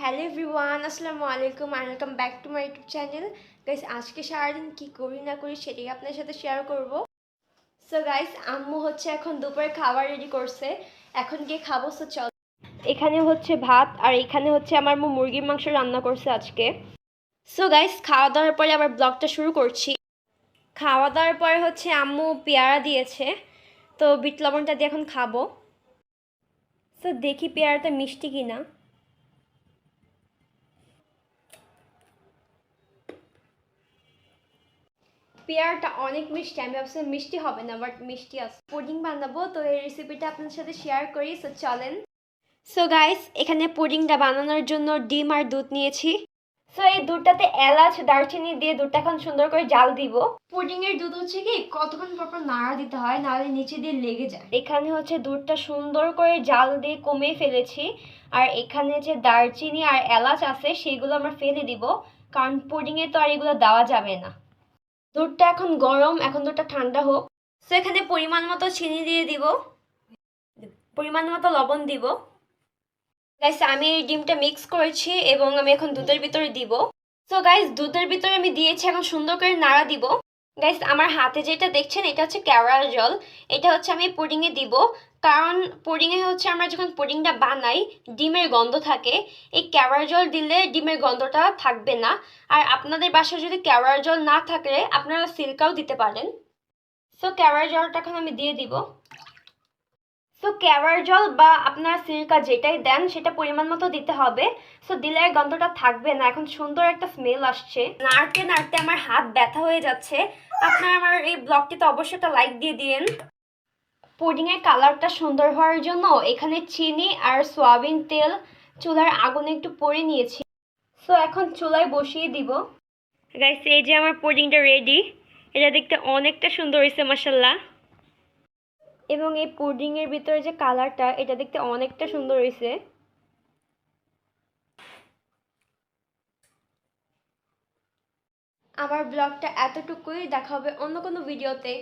Hello everyone, আসসালামু আলাইকুম and welcome back to my YouTube channel. Guys, আজকে সারাদিন কী করি না করি সেটাই আপনার সাথে শেয়ার করব। সো গাইস, আম্মু হচ্ছে এখন দুপুরে খাবার রেডি করছে, এখন গিয়ে খাবো। সো চল, এখানে হচ্ছে ভাত আর এখানে হচ্ছে আমার আম্মু মুরগির মাংস রান্না করছে আজকে। সো গাইস, খাওয়া দাওয়ার পরে আবার ব্লগটা শুরু করছি। খাওয়া দাওয়ার পরে হচ্ছে আম্মু পেয়ারা দিয়েছে, তো বিট লবণটা দিয়ে এখন খাবো। সো দেখি পেয়ারাটা মিষ্টি কিনা। পেয়ারাটা অনেক মিষ্টি, আমি ভাবছিলাম মিষ্টি হবে না, বাট মিষ্টি আছে। পুডিং বানাবো, তো এই রেসিপিটা আপনার সাথে শেয়ার করি। সো চলেন। সো গাইস, এখানে পুডিংটা বানানোর জন্য ডিম আর দুধ নিয়েছি। সো এই দুধটাতে এলাচ দারচিনি দিয়ে দুধটা এখন সুন্দর করে জাল দিব। পুডিং এর দুধ হচ্ছে কি কতক্ষণ পর নাড়া দিতে হয়, নাহলে নিচে দিয়ে লেগে যায়। এখানে হচ্ছে দুধটা সুন্দর করে জাল দিয়ে কমিয়ে ফেলেছি, আর এখানে যে দারচিনি আর এলাচ আছে সেগুলো আমরা ফেলে দিব, কারণ পুডিং এ তো আর এগুলো দেওয়া যাবে না। দুধটা এখন গরম, এখন দুধটা ঠান্ডা হোক। সো এখানে পরিমাণ মতো চিনি দিয়ে দিব, পরিমাণ মতো লবণ দিব। গাইস, আমি এই ডিমটা মিক্স করেছি এবং আমি এখন দুধের ভিতরে দিব। সো গাইস, দুধের ভিতরে আমি দিয়েছি, এখন সুন্দর করে নাড়া দিব। গাইস, আমার হাতে যেটা দেখছেন এটা হচ্ছে কেওড়ার জল। এটা হচ্ছে আমি পুডিংয়ে দিব, কারণ পুডিংয়ে হচ্ছে আমরা যখন পুডিংটা বানাই ডিমের গন্ধ থাকে। এই কেওড়ার জল দিলে ডিমের গন্ধটা থাকবে না। আর আপনাদের বাসায় যদি কেওড়ার জল না থাকে আপনারা সিল্কাও দিতে পারেন। সো কেওড়ার জলটা এখন আমি দিয়ে দিব। সো কেওড়ার জল বা আপনারা সিরকা যেটাই দেন সেটা পরিমাণ মতো দিতে হবে। সো দিলে আর গন্ধটা থাকবে না। এখন সুন্দর একটা স্মেল আসছে, নাড়তে নাড়তে আমার হাত ব্যথা হয়ে যাচ্ছে। আপনারা আমার এই ব্লগটিতে অবশ্যই একটা লাইক দিয়ে দিন। পুডিংয়ের কালারটা সুন্দর হওয়ার জন্য এখানে চিনি আর সয়াবিন তেল চুলার আগুনে একটু পরে নিয়েছি। সো এখন চুলায় বসিয়ে দিব। গাইস, এই যে আমার পুডিংটা রেডি। এটা দেখতে অনেকটা সুন্দর হয়েছে মাশাআল্লাহ, এবং এই পুডিংয়ের ভিতরে যে কালারটা এটা দেখতে অনেকটা সুন্দর হয়েছে। আমার ব্লগটা এতটুকুই, দেখা হবে অন্য কোনো ভিডিওতে।